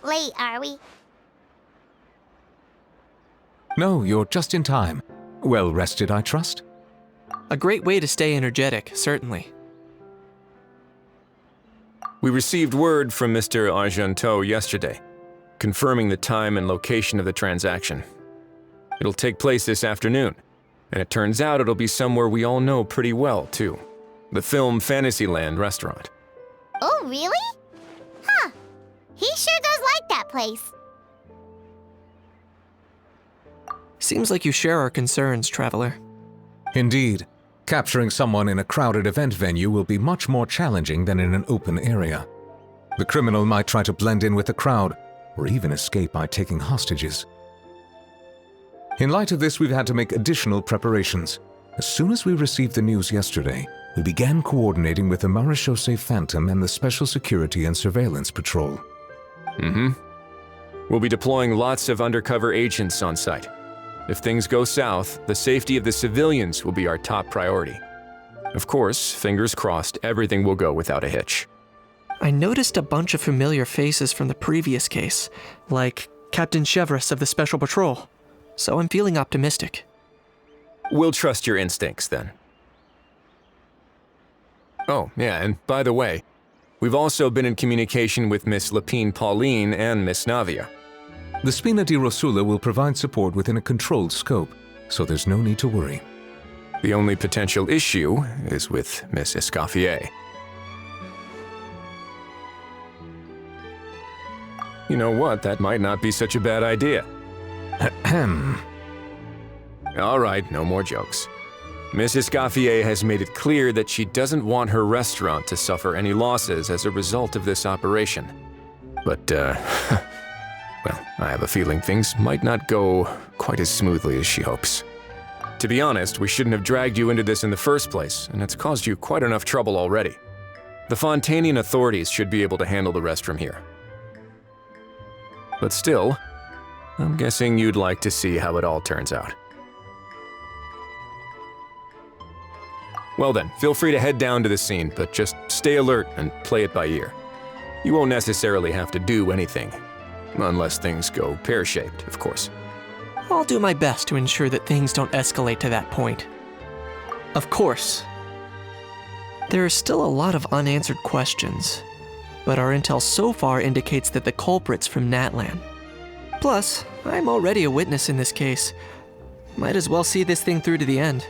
late, are we? No, you're just in time. Well rested, I trust? A great way to stay energetic, certainly. We received word from Mr. Argenteau yesterday, confirming the time and location of the transaction. It'll take place this afternoon, and it turns out it'll be somewhere we all know pretty well, too. The Film Fantasyland restaurant. Oh, really? Huh. He sure does like that place. Seems like you share our concerns, Traveler. Indeed. Capturing someone in a crowded event venue will be much more challenging than in an open area. The criminal might try to blend in with the crowd, or even escape by taking hostages. In light of this, we've had to make additional preparations. As soon as we received the news yesterday, we began coordinating with the Marechaussee Phantom and the Special Security and Surveillance Patrol. We'll be deploying lots of undercover agents on site. If things go south, the safety of the civilians will be our top priority. Of course, fingers crossed, everything will go without a hitch. I noticed a bunch of familiar faces from the previous case, like Captain Chevres of the Special Patrol, so I'm feeling optimistic. We'll trust your instincts, then. Oh, yeah, and by the way, we've also been in communication with Miss Lapine Pauline and Miss Navia. The Spina di Rosula will provide support within a controlled scope, so there's no need to worry. The only potential issue is with Miss Escoffier. You know what, that might not be such a bad idea. Ahem. All right, no more jokes. Miss Escoffier has made it clear that she doesn't want her restaurant to suffer any losses as a result of this operation. But, well, I have a feeling things might not go quite as smoothly as she hopes. To be honest, we shouldn't have dragged you into this in the first place, and it's caused you quite enough trouble already. The Fontanian authorities should be able to handle the rest from here. But still, I'm guessing you'd like to see how it all turns out. Well then, feel free to head down to the scene, but just stay alert and play it by ear. You won't necessarily have to do anything, unless things go pear-shaped, of course. I'll do my best to ensure that things don't escalate to that point. Of course. There are still a lot of unanswered questions, but our intel so far indicates that the culprit's from Natlan. Plus, I'm already a witness in this case. Might as well see this thing through to the end.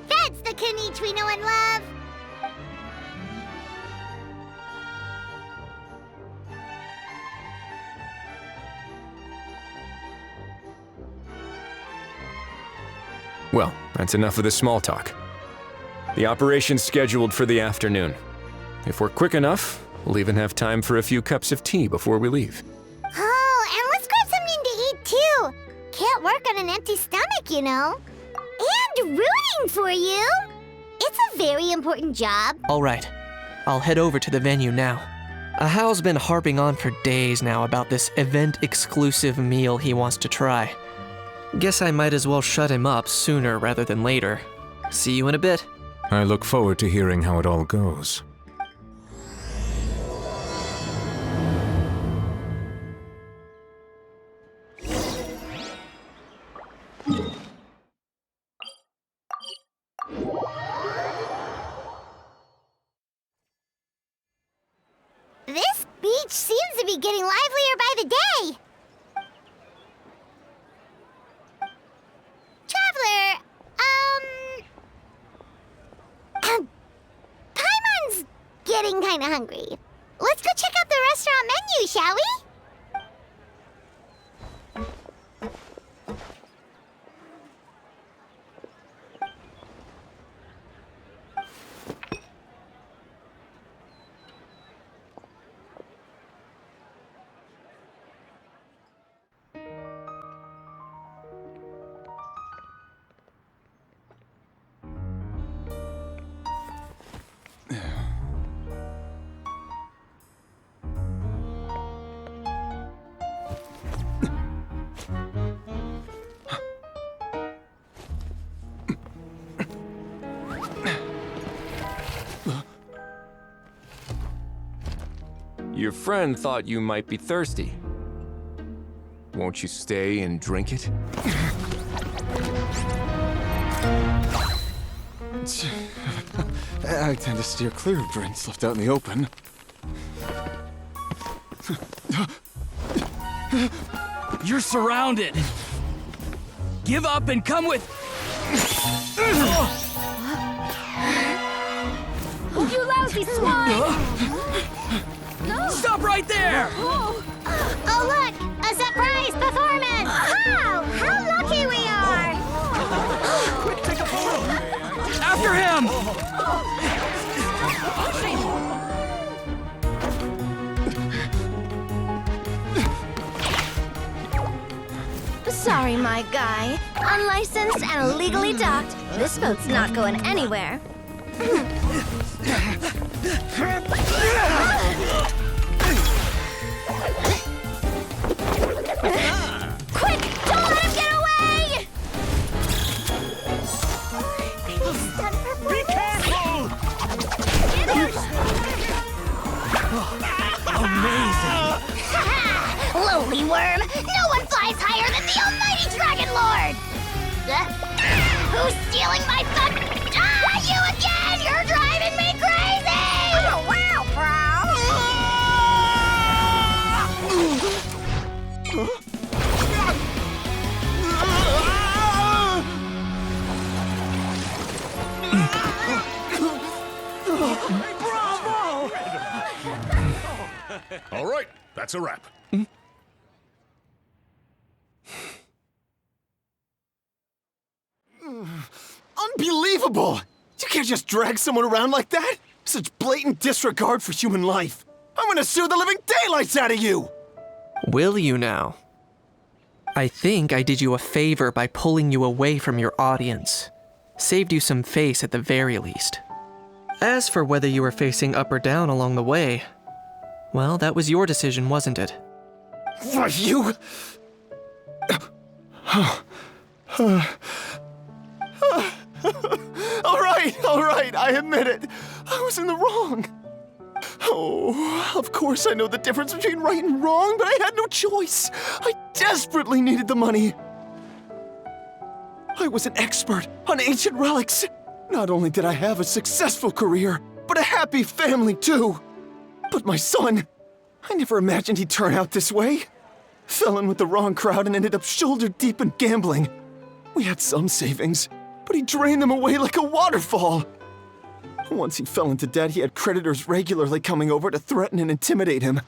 That's the kinich we know and love. Well, that's enough of the small talk. The operation's scheduled for the afternoon. If we're quick enough, we'll even have time for a few cups of tea before we leave. Oh, and let's grab something to eat too. Can't work on an empty stomach, you know. And rooting for you. It's a very important job. All right, I'll head over to the venue now. Ajaw's been harping on for days now about this event-exclusive meal he wants to try. Guess I might as well shut him up sooner rather than later. See you in a bit. I look forward to hearing how it all goes. This beach seems to be getting livelier by the day. Traveler, Paimon's getting kinda hungry. Let's go check out the restaurant menu, shall we? Your friend thought you might be thirsty. Won't you stay and drink it? I tend to steer clear of drinks left out in the open. You're surrounded. Give up and come with... You lousy swine! Stop right there! Oh, look! A surprise performance! Wow! How lucky we are! Quick, take a photo! After him! Sorry, my guy. Unlicensed and illegally docked, this boat's not going anywhere. Quick! Don't let him get away! Be careful! Amazing! Lowly worm! No one flies higher than the almighty Dragon Lord! Who's stealing my fun? Ah, you again! You're driving me crazy! Oh, wow, All right, that's a wrap. Unbelievable! You can't just drag someone around like that! Such blatant disregard for human life! I'm gonna sue the living daylights out of you! Will you now? I think I did you a favor by pulling you away from your audience. Saved you some face at the very least. As for whether you were facing up or down along the way, well, that was your decision, wasn't it? Why, you... All right, I admit it. I was in the wrong. Oh, of course I know the difference between right and wrong, but I had no choice. I desperately needed the money. I was an expert on ancient relics. Not only did I have a successful career, but a happy family too. But my son, I never imagined he'd turn out this way. Fell in with the wrong crowd and ended up shoulder deep in gambling. We had some savings, but he drained them away like a waterfall. Once he fell into debt, he had creditors regularly coming over to threaten and intimidate him.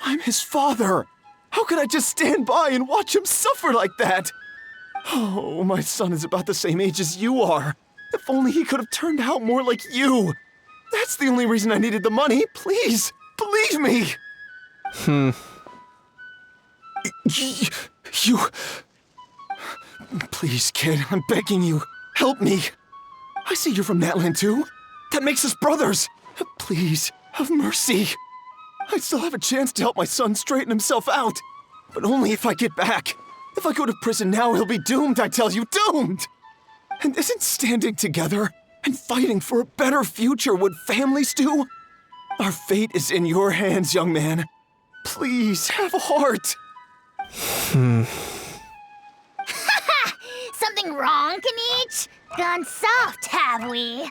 I'm his father. How could I just stand by and watch him suffer like that? Oh, my son is about the same age as you are. If only he could have turned out more like you. That's the only reason I needed the money. Please, believe me. You... Please, kid, I'm begging you. Help me. I see you're from Natland too. That makes us brothers. Please, have mercy. I still have a chance to help my son straighten himself out. But only if I get back. If I go to prison now, he'll be doomed, I tell you, doomed! And isn't standing together and fighting for a better future what families do? Our fate is in your hands, young man. Please, have a heart. Something wrong, Kinich? Gone soft, have we?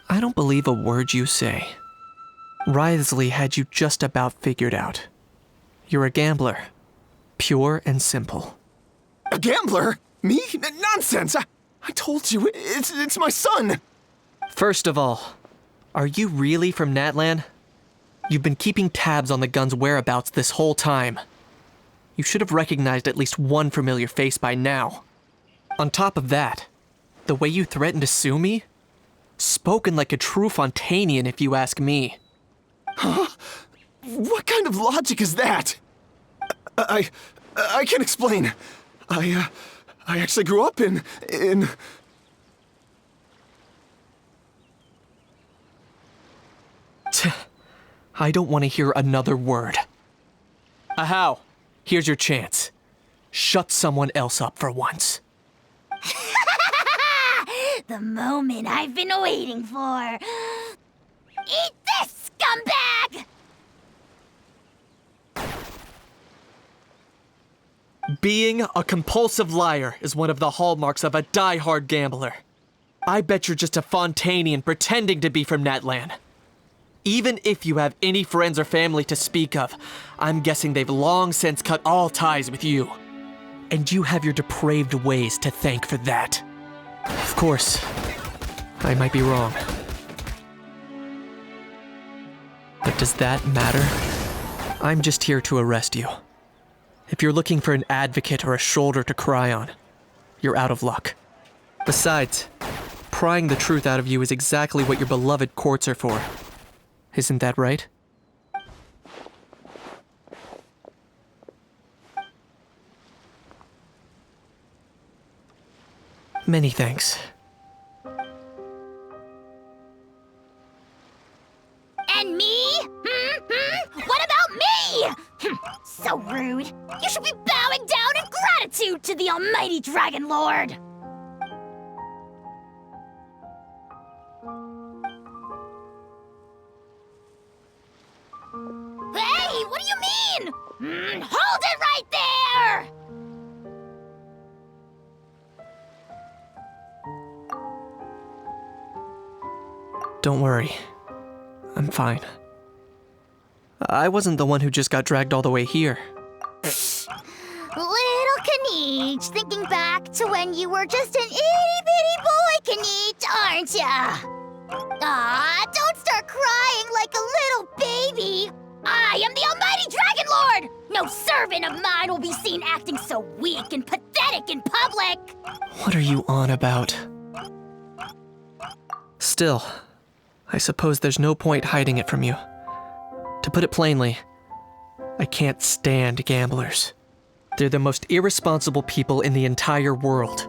I don't believe a word you say. Wriothesley had you just about figured out. You're a gambler. Pure and simple. A gambler? Me? Nonsense! I told you, it's my son! First of all, are you really from Natland? You've been keeping tabs on the gun's whereabouts this whole time. You should have recognized at least one familiar face by now. On top of that, the way you threatened to sue me? Spoken like a true Fontanian, if you ask me. Huh? What kind of logic is that? I can explain. I actually grew up in... I don't want to hear another word. Ajaw, here's your chance. Shut someone else up for once. The moment I've been waiting for. Eat this, scumbag! Being a compulsive liar is one of the hallmarks of a die-hard gambler. I bet you're just a Fontanian pretending to be from Natlan. Even if you have any friends or family to speak of, I'm guessing they've long since cut all ties with you. And you have your depraved ways to thank for that. Of course, I might be wrong. But does that matter? I'm just here to arrest you. If you're looking for an advocate or a shoulder to cry on, you're out of luck. Besides, prying the truth out of you is exactly what your beloved courts are for. Isn't that right? Many thanks. And me? What about me? So rude. You should be bowing down in gratitude to the almighty Dragon Lord. Hey, what do you mean? Hold it right there! Don't worry. I'm fine. I wasn't the one who just got dragged all the way here. Little Kinich, thinking back to when you were just an itty-bitty boy, Kinich, aren't ya? Aw, don't start crying like a little baby. I am the almighty Dragon Lord! No servant of mine will be seen acting so weak and pathetic in public! What are you on about? Still, I suppose there's no point hiding it from you. To put it plainly, I can't stand gamblers. They're the most irresponsible people in the entire world.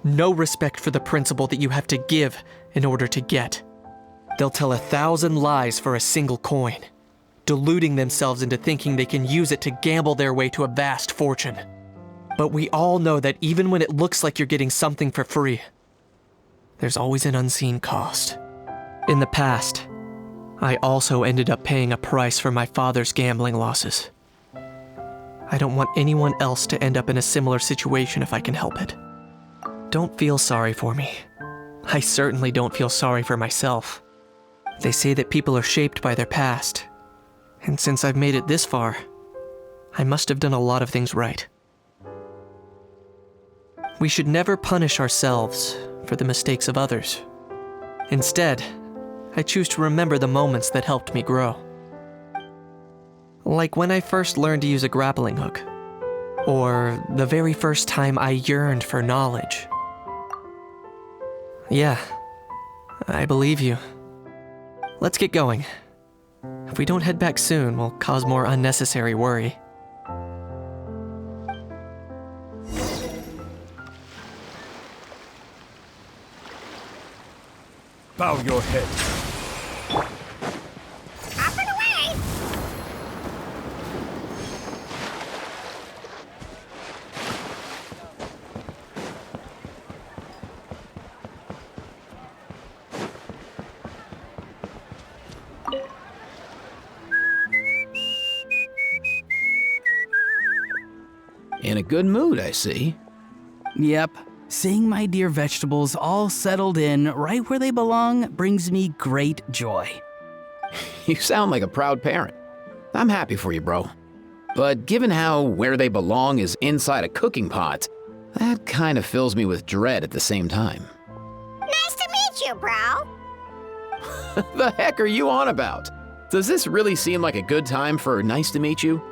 No respect for the principle that you have to give in order to get. They'll tell 1,000 lies for a single coin, deluding themselves into thinking they can use it to gamble their way to a vast fortune. But we all know that even when it looks like you're getting something for free, there's always an unseen cost. In the past, I also ended up paying a price for my father's gambling losses. I don't want anyone else to end up in a similar situation if I can help it. Don't feel sorry for me. I certainly don't feel sorry for myself. They say that people are shaped by their past, and since I've made it this far, I must have done a lot of things right. We should never punish ourselves for the mistakes of others. Instead, I choose to remember the moments that helped me grow. Like when I first learned to use a grappling hook, or the very first time I yearned for knowledge. Yeah, I believe you. Let's get going. If we don't head back soon, we'll cause more unnecessary worry. Bow your head. Off and away! In a good mood, I see. Yep. Seeing my dear vegetables all settled in right where they belong brings me great joy. You sound like a proud parent. I'm happy for you, bro. But given how where they belong is inside a cooking pot, that kind of fills me with dread at the same time. Nice to meet you, bro. The heck are you on about? Does this really seem like a good time for nice to meet you?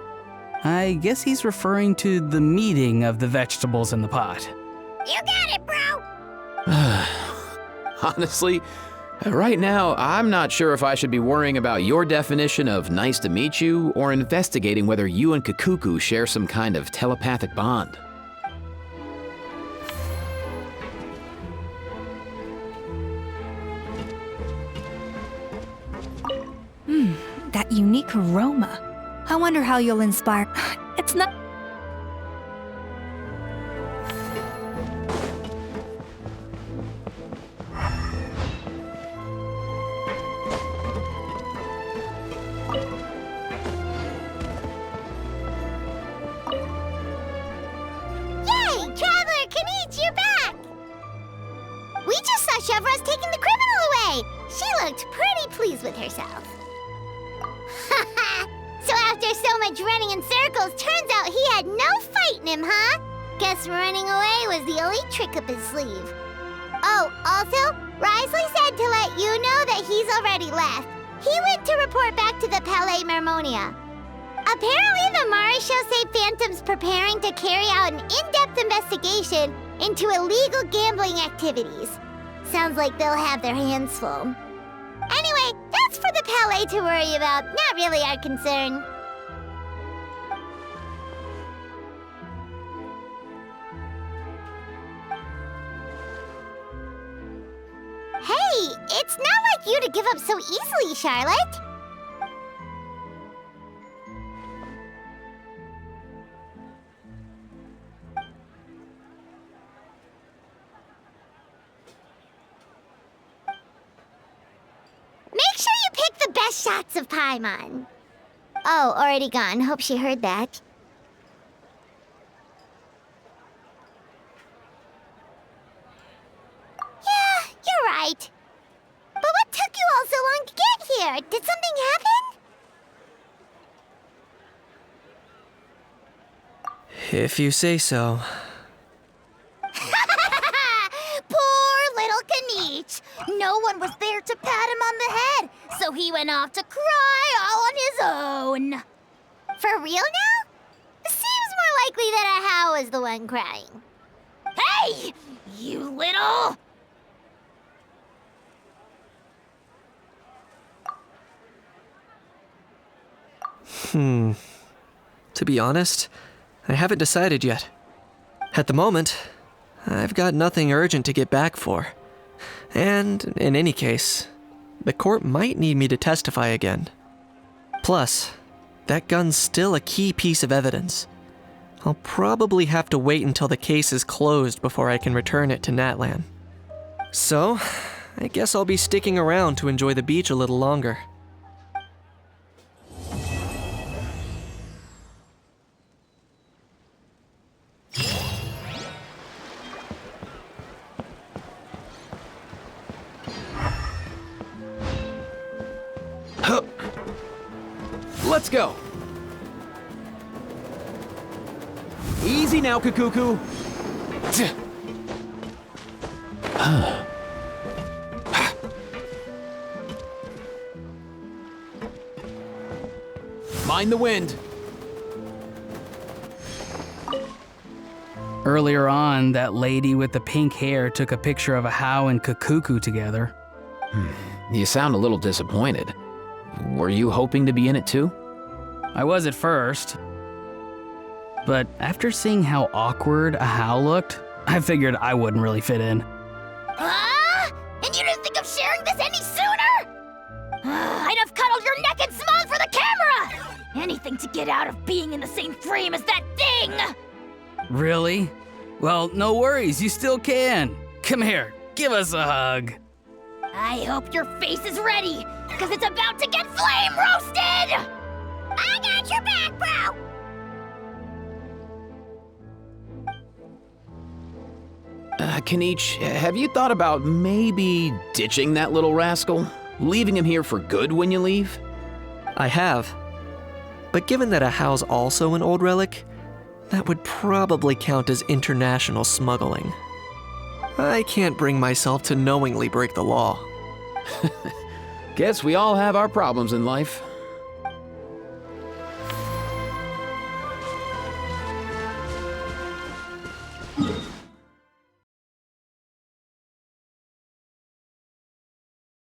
I guess he's referring to the meeting of the vegetables in the pot. You got it, bro. Honestly, right now, I'm not sure if I should be worrying about your definition of nice to meet you or investigating whether you and Cacucu share some kind of telepathic bond. That unique aroma. I wonder how you'll inspire. It's not. of us taking the criminal away. She looked pretty pleased with herself. So after so much running in circles, turns out he had no fight in him, huh? Guess running away was the only trick up his sleeve. Oh, also, Risley said to let you know that he's already left. He went to report back to the Palais Mermonia. Apparently, the Maréchaux say Phantom's preparing to carry out an in-depth investigation into illegal gambling activities. Sounds like they'll have their hands full. Anyway, that's for the Palais to worry about, not really our concern. Hey, it's not like you to give up so easily, Charlotte. Make sure you pick the best shots of Paimon. Oh, already gone. Hope she heard that. Yeah, you're right. But what took you all so long to get here? Did something happen? If you say so. Poor little kinich. No one was there to pat him on the head, so he went off to cry all on his own. For real now? Seems more likely that Ajaw was the one crying. Hey! You little... To be honest, I haven't decided yet. At the moment, I've got nothing urgent to get back for. And, in any case, the court might need me to testify again. Plus, that gun's still a key piece of evidence. I'll probably have to wait until the case is closed before I can return it to Natlan. So, I guess I'll be sticking around to enjoy the beach a little longer. Let's go. Easy now, cacucu. Mind the wind. Earlier on, that lady with the pink hair took a picture of Ajaw and cacucu together. You sound a little disappointed. Were you hoping to be in it too? I was at first. But after seeing how awkward Ajaw looked, I figured I wouldn't really fit in. Ah! And you didn't think of sharing this any sooner? I'd have cuddled your neck and smiled for the camera! Anything to get out of being in the same frame as that thing! Really? Well, no worries, you still can. Come here, give us a hug. I hope your face is ready, because it's about to get flame roasted! I got your back, bro! Kinich, have you thought about maybe ditching that little rascal? Leaving him here for good when you leave? I have. But given that Ahaw's also an old relic, that would probably count as international smuggling. I can't bring myself to knowingly break the law. Guess we all have our problems in life.